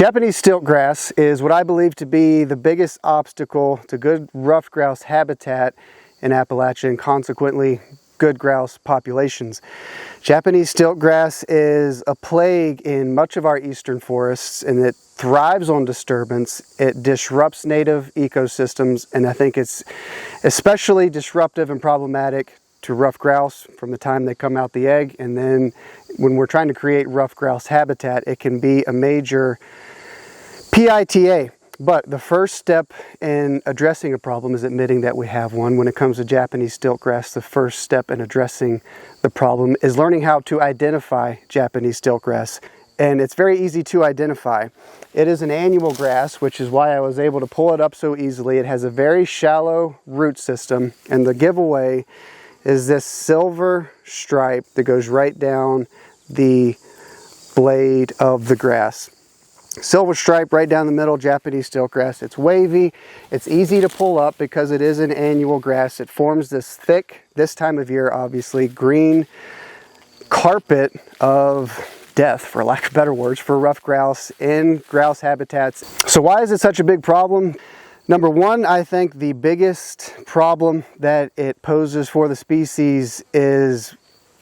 Japanese stiltgrass is what I believe to be the biggest obstacle to good ruffed grouse habitat in Appalachia and consequently good grouse populations. Japanese stiltgrass is a plague in much of our eastern forests, and it thrives on disturbance. It disrupts native ecosystems, and I think it's especially disruptive and problematic to ruffed grouse from the time they come out the egg, and then when we're trying to create ruffed grouse habitat, it can be a major PITA. But the first step in addressing a problem is admitting that we have one. When it comes to Japanese stiltgrass, the first step in addressing the problem is learning how to identify Japanese stiltgrass. And it's very easy to identify. It is an annual grass, which is why I was able to pull it up so easily. It has a very shallow root system, and the giveaway is this silver stripe that goes right down the blade of the grass. Silver stripe right down the middle, Japanese stiltgrass. It's wavy, it's easy to pull up because it is an annual grass. It forms this thick, this time of year obviously, green carpet of death, for lack of better words, for ruffed grouse in grouse habitats. So why is it such a big problem? Number one, I think the biggest problem that it poses for the species is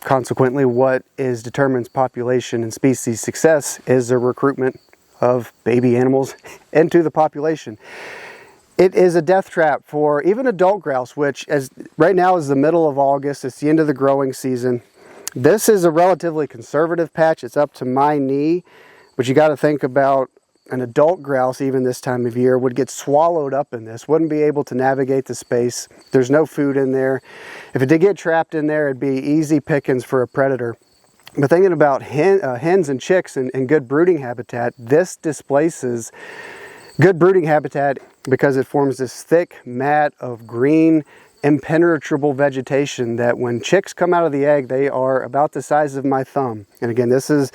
consequently what determines population and species success is the recruitment of baby animals into the population. It is a death trap for even adult grouse, which right now is the middle of August. It's the end of the growing season. This is a relatively conservative patch. It's up to my knee, but you got to think about an adult grouse even this time of year would get swallowed up in this, wouldn't be able to navigate the space. There's no food in there. If it did get trapped in there, it'd be easy pickings for a predator. But thinking about hens and chicks and good brooding habitat, this displaces good brooding habitat because it forms this thick mat of green, impenetrable vegetation that when chicks come out of the egg, they are about the size of my thumb. And again, this is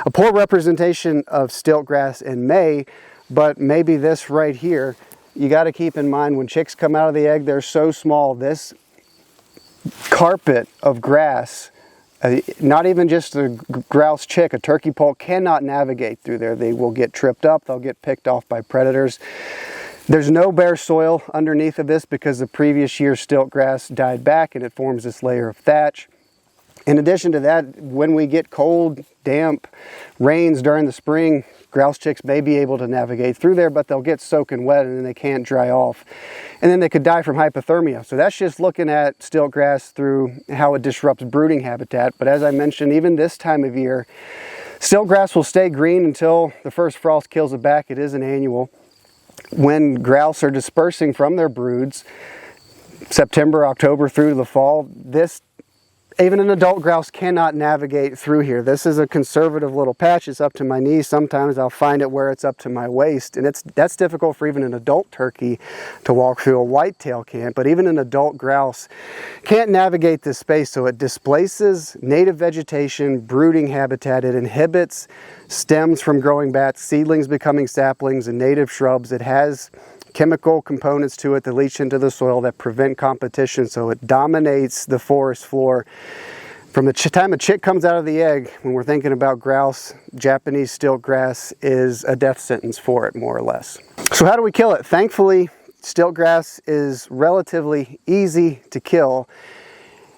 a poor representation of stiltgrass in May, but maybe this right here, you got to keep in mind when chicks come out of the egg, they're so small, this carpet of grass, not even just a grouse chick, a turkey poult cannot navigate through there. They will get tripped up, they'll get picked off by predators. There's no bare soil underneath of this because the previous year's stiltgrass died back and it forms this layer of thatch. In addition to that, when we get cold, damp rains during the spring, grouse chicks may be able to navigate through there, but they'll get soaking wet and then they can't dry off. And then they could die from hypothermia. So that's just looking at stiltgrass through how it disrupts brooding habitat. But as I mentioned, even this time of year, stiltgrass will stay green until the first frost kills it back. It is an annual. When grouse are dispersing from their broods, September, October through the fall, even an adult grouse cannot navigate through here. This is a conservative little patch. It's up to my knees. Sometimes I'll find it where it's up to my waist. And that's difficult for even an adult turkey to walk through. A whitetail can't, but even an adult grouse can't navigate this space. So it displaces native vegetation, brooding habitat. It inhibits stems from growing back, seedlings becoming saplings, and native shrubs. It has chemical components to it that leach into the soil that prevent competition, so it dominates the forest floor. From the time a chick comes out of the egg, when we're thinking about grouse, Japanese stiltgrass is a death sentence for it, more or less. So how do we kill it? Thankfully, stiltgrass is relatively easy to kill.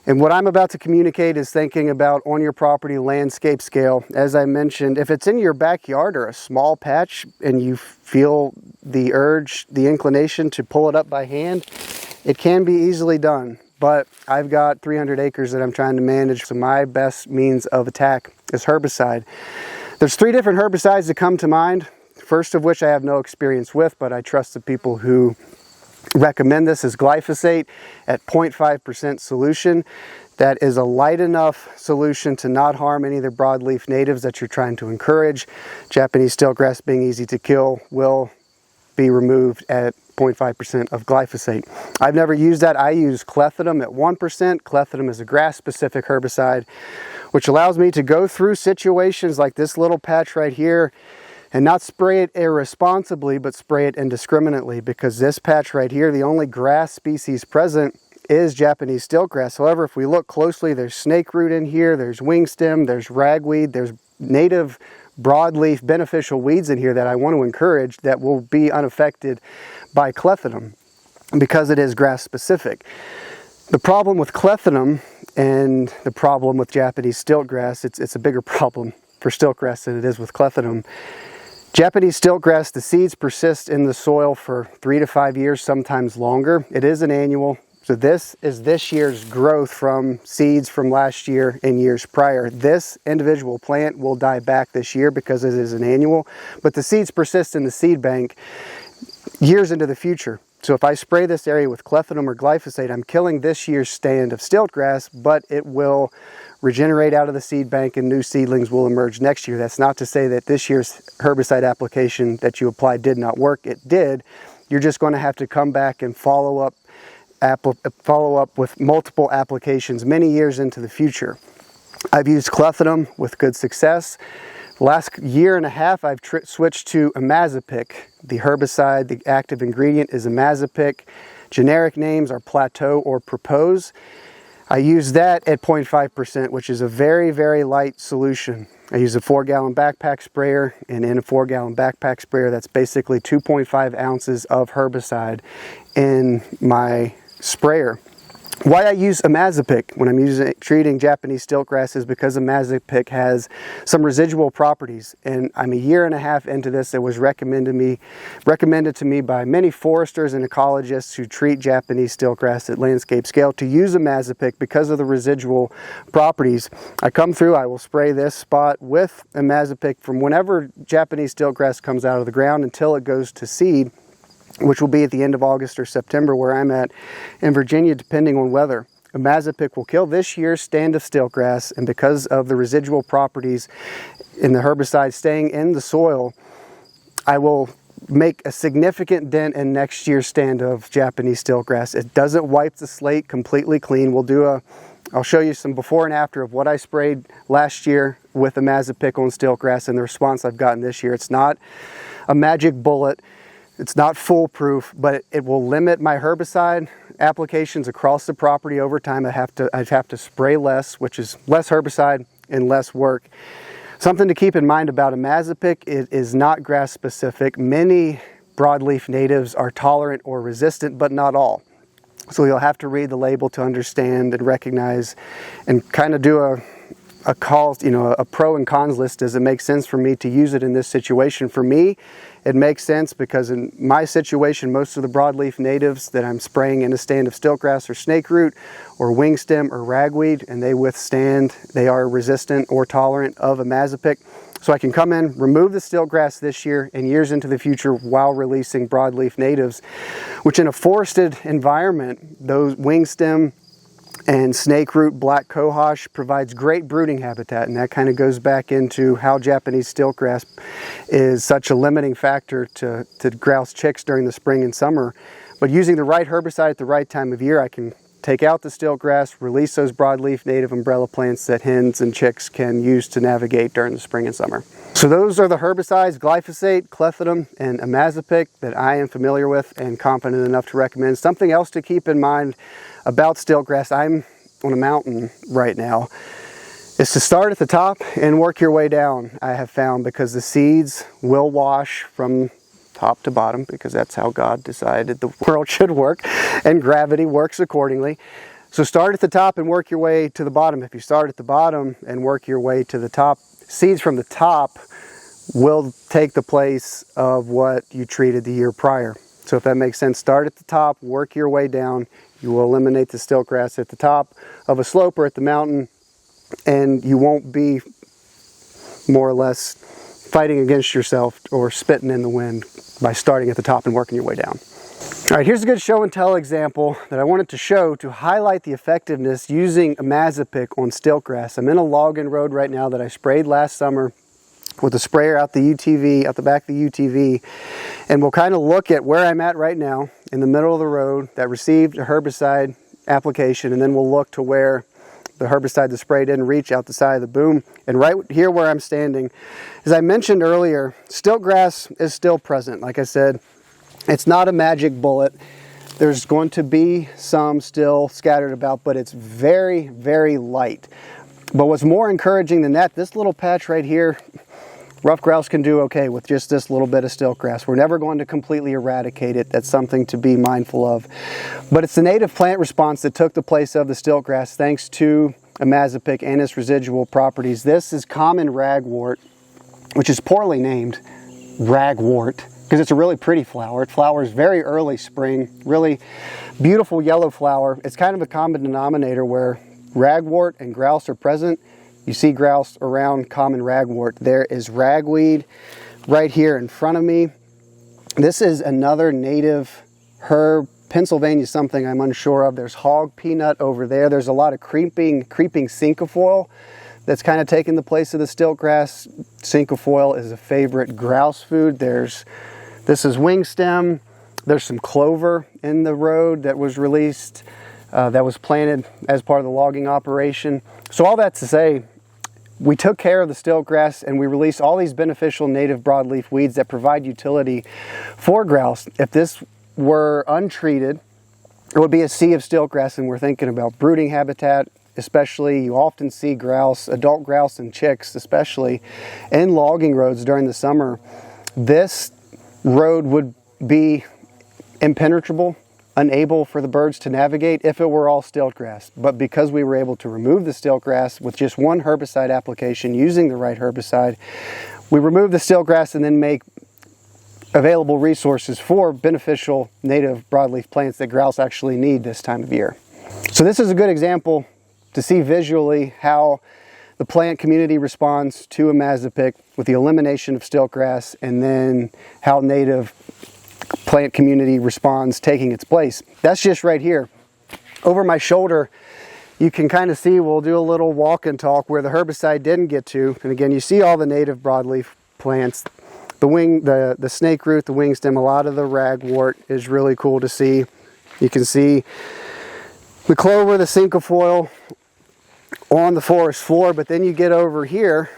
And what I'm about to communicate is thinking about on your property landscape scale. As I mentioned, if it's in your backyard or a small patch and you feel the urge, the inclination to pull it up by hand, it can be easily done. But I've got 300 acres that I'm trying to manage, so my best means of attack is herbicide. There's 3 different herbicides that come to mind, first of which I have no experience with, but I trust the people who recommend this is glyphosate at 0.5% solution. That is a light enough solution to not harm any of the broadleaf natives that you're trying to encourage. Japanese stiltgrass being easy to kill will be removed at 0.5% of glyphosate. I've never used that. I use clethodim at 1%. Clethodim is a grass-specific herbicide, which allows me to go through situations like this little patch right here and not spray it irresponsibly, but spray it indiscriminately, because this patch right here, the only grass species present is Japanese stiltgrass. However, if we look closely, there's snakeroot in here, there's wingstem, there's ragweed, there's native broadleaf beneficial weeds in here that I want to encourage that will be unaffected by clethodim because it is grass specific. The problem with clethodim and the problem with Japanese stiltgrass, it's a bigger problem for stiltgrass than it is with clethodim. Japanese stiltgrass, the seeds persist in the soil for 3 to 5 years, sometimes longer. It is an annual. So this is this year's growth from seeds from last year and years prior. This individual plant will die back this year because it is an annual, but the seeds persist in the seed bank years into the future. So if I spray this area with clethodim or glyphosate, I'm killing this year's stand of stiltgrass, but it will regenerate out of the seed bank and new seedlings will emerge next year. That's not to say that this year's herbicide application that you applied did not work. It did. You're just going to have to come back and follow up with multiple applications many years into the future. I've used clethodim with good success. Last year and a half, I've switched to Imazapic. The herbicide, the active ingredient is Imazapic. Generic names are Plateau or Propose. I use that at 0.5%, which is a very, very light solution. I use a 4-gallon backpack sprayer, and in a 4-gallon backpack sprayer, that's basically 2.5 ounces of herbicide in my sprayer. Why I use Imazapic when I'm treating Japanese stiltgrass is because Imazapic has some residual properties, and I'm a year and a half into this. It was recommended to me by many foresters and ecologists who treat Japanese stiltgrass at landscape scale to use Imazapic because of the residual properties. I come through, I will spray this spot with Imazapic from whenever Japanese stiltgrass comes out of the ground until it goes to seed, which will be at the end of August or September where I'm at in Virginia, depending on weather. Imazapic will kill this year's stand of stiltgrass, and because of the residual properties in the herbicide staying in the soil, I will make a significant dent in next year's stand of Japanese stiltgrass. It doesn't wipe the slate completely clean. I'll show you some before and after of what I sprayed last year with Imazapic on stiltgrass and the response I've gotten this year. It's not a magic bullet. It's not foolproof, but it will limit my herbicide applications across the property over time. I'd have to spray less, which is less herbicide and less work. Something to keep in mind about Imazapic, it is not grass specific. Many broadleaf natives are tolerant or resistant, but not all. So you'll have to read the label to understand and recognize and kind of do a pro and cons list. Does it make sense for me to use it in this situation? For me, it makes sense because in my situation, most of the broadleaf natives that I'm spraying in a stand of stiltgrass or snakeroot or wingstem or ragweed, and they are resistant or tolerant of Imazapic. So I can come in, remove the stiltgrass this year and years into the future while releasing broadleaf natives, which in a forested environment, those wingstem and snakeroot black cohosh provides great brooding habitat, and that kind of goes back into how Japanese stiltgrass is such a limiting factor to grouse chicks during the spring and summer. But using the right herbicide at the right time of year, I can take out the stiltgrass, release those broadleaf native umbrella plants that hens and chicks can use to navigate during the spring and summer. So those are the herbicides, glyphosate, clethodim, and Imazapic, that I am familiar with and confident enough to recommend. Something else to keep in mind about stiltgrass, I'm on a mountain right now, is to start at the top and work your way down, I have found, because the seeds will wash from top to bottom because that's how God decided the world should work, and gravity works accordingly. So start at the top and work your way to the bottom. If you start at the bottom and work your way to the top, seeds from the top will take the place of what you treated the year prior. So if that makes sense, start at the top, work your way down. You will eliminate the stiltgrass at the top of a slope or at the mountain, and you won't be more or less fighting against yourself or spitting in the wind by starting at the top and working your way down. All right, here's a good show and tell example that I wanted to show to highlight the effectiveness using Imazapic on stiltgrass. I'm in a login road right now that I sprayed last summer with a sprayer out the back of the UTV, and we'll kind of look at where I'm at right now in the middle of the road that received a herbicide application, and then we'll look to where the herbicide, the spray didn't reach out the side of the boom. And right here where I'm standing, as I mentioned earlier, stiltgrass is still present. Like I said, it's not a magic bullet. There's going to be some still scattered about, but it's very, very light. But what's more encouraging than that, this little patch right here, Ruffed grouse can do okay with just this little bit of stiltgrass. We're never going to completely eradicate it. That's something to be mindful of. But it's the native plant response that took the place of the stiltgrass thanks to Imazapic and its residual properties. This is common ragwort, which is poorly named ragwort because it's a really pretty flower. It flowers very early spring, really beautiful yellow flower. It's kind of a common denominator where ragwort and grouse are present. You see grouse around common ragwort. There is ragweed right here in front of me. This is another native herb, Pennsylvania something I'm unsure of. There's hog peanut over there. There's a lot of creeping cinquefoil that's kind of taken the place of the stiltgrass. Cinquefoil is a favorite grouse food. This is wingstem. There's some clover in the road that was released, that was planted as part of the logging operation. So all that to say, we took care of the stiltgrass and we released all these beneficial native broadleaf weeds that provide utility for grouse. If this were untreated, it would be a sea of stiltgrass, and we're thinking about brooding habitat, especially. You often see grouse, adult grouse and chicks especially, in logging roads during the summer. This road would be impenetrable, unable for the birds to navigate if it were all stiltgrass. But because we were able to remove the stiltgrass with just one herbicide application using the right herbicide, we remove the stiltgrass and then make available resources for beneficial native broadleaf plants that grouse actually need this time of year. So this is a good example to see visually how the plant community responds to Imazapic with the elimination of stiltgrass, and then how native plant community responds taking its place. That's just right here. Over my shoulder, you can kind of see, we'll do a little walk and talk where the herbicide didn't get to. And again, you see all the native broadleaf plants. The snake root, the wingstem, a lot of the ragwort is really cool to see. You can see the clover, the cinquefoil on the forest floor, but then you get over here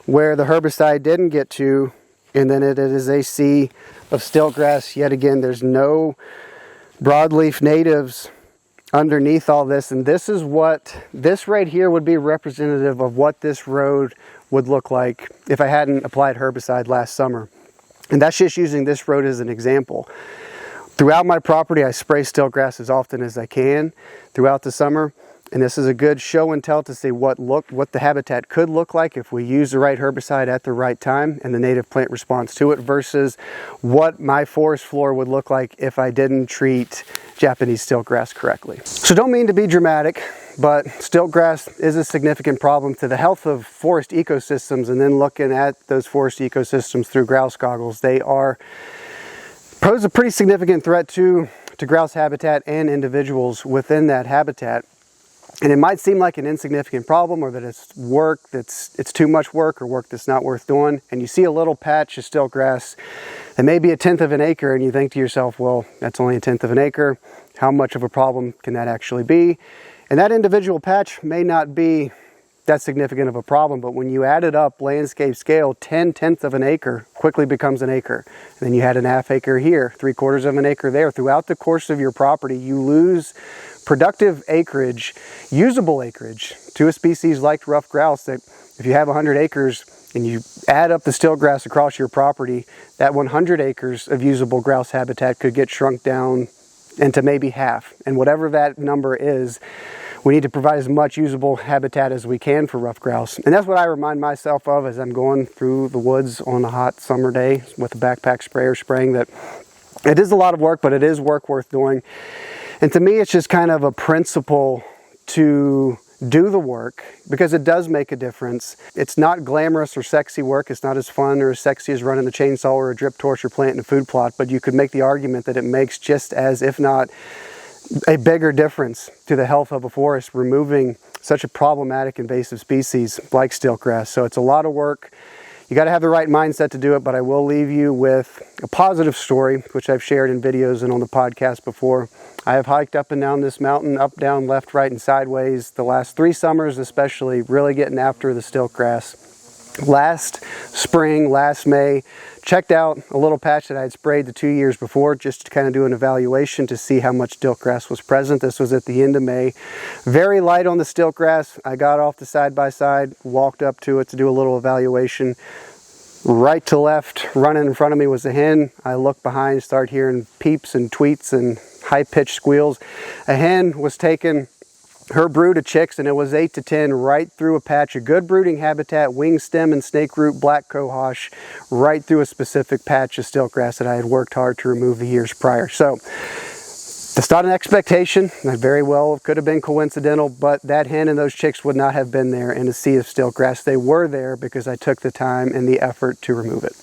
where the herbicide didn't get to, and then it is a sea of stiltgrass. Yet again, there's no broadleaf natives underneath all this, and this right here would be representative of what this road would look like if I hadn't applied herbicide last summer. And that's just using this road as an example. Throughout my property, I spray stiltgrass as often as I can throughout the summer. And this is a good show and tell to see what the habitat could look like if we use the right herbicide at the right time and the native plant responds to it, versus what my forest floor would look like if I didn't treat Japanese stiltgrass correctly. So don't mean to be dramatic, but stiltgrass is a significant problem to the health of forest ecosystems. And then looking at those forest ecosystems through grouse goggles, they pose a pretty significant threat to grouse habitat and individuals within that habitat. And it might seem like an insignificant problem, or that it's it's too much work, or work that's not worth doing. And you see a little patch of stiltgrass that may be 1/10 of an acre, and you think to yourself, well, that's only 1/10 of an acre. How much of a problem can that actually be? And that individual patch may not be that significant of a problem, but when you add it up landscape scale, 10/10 of an acre quickly becomes an acre. And then you had an half acre here, 3/4 of an acre there. Throughout the course of your property, you lose productive acreage, usable acreage, to a species like ruffed grouse that if you have 100 acres and you add up the stiltgrass across your property, that 100 acres of usable grouse habitat could get shrunk down into maybe half. And whatever that number is, we need to provide as much usable habitat as we can for ruffed grouse. And that's what I remind myself of as I'm going through the woods on a hot summer day with a backpack sprayer spraying, that it is a lot of work, but it is work worth doing. And to me, it's just kind of a principle to do the work, because it does make a difference. It's not glamorous or sexy work. It's not as fun or as sexy as running the chainsaw or a drip torch or planting a food plot, but you could make the argument that it makes just as, if not a bigger difference to the health of a forest, removing such a problematic invasive species like stiltgrass. So it's a lot of work. You got to have the right mindset to do it, but I will leave you with a positive story, which I've shared in videos and on the podcast before. I have hiked up and down this mountain, up, down, left, right, and sideways the last 3 summers, especially really getting after the stiltgrass. Last spring, last May, checked out a little patch that I had sprayed the 2 years before, just to kind of do an evaluation to see how much stiltgrass was present. This was at the end of May. Very light on the stiltgrass. I got off the side-by-side, walked up to it to do a little evaluation. Right to left, running in front of me was a hen. I look behind, start hearing peeps and tweets and high-pitched squeals. A hen was taking her brood of chicks, and it was 8 to 10 right through a patch of good brooding habitat, wing stem and snake root black cohosh, right through a specific patch of stiltgrass that I had worked hard to remove the years prior. So that's not an expectation. That very well could have been coincidental, but that hen and those chicks would not have been there in a sea of stiltgrass. They were there because I took the time and the effort to remove it.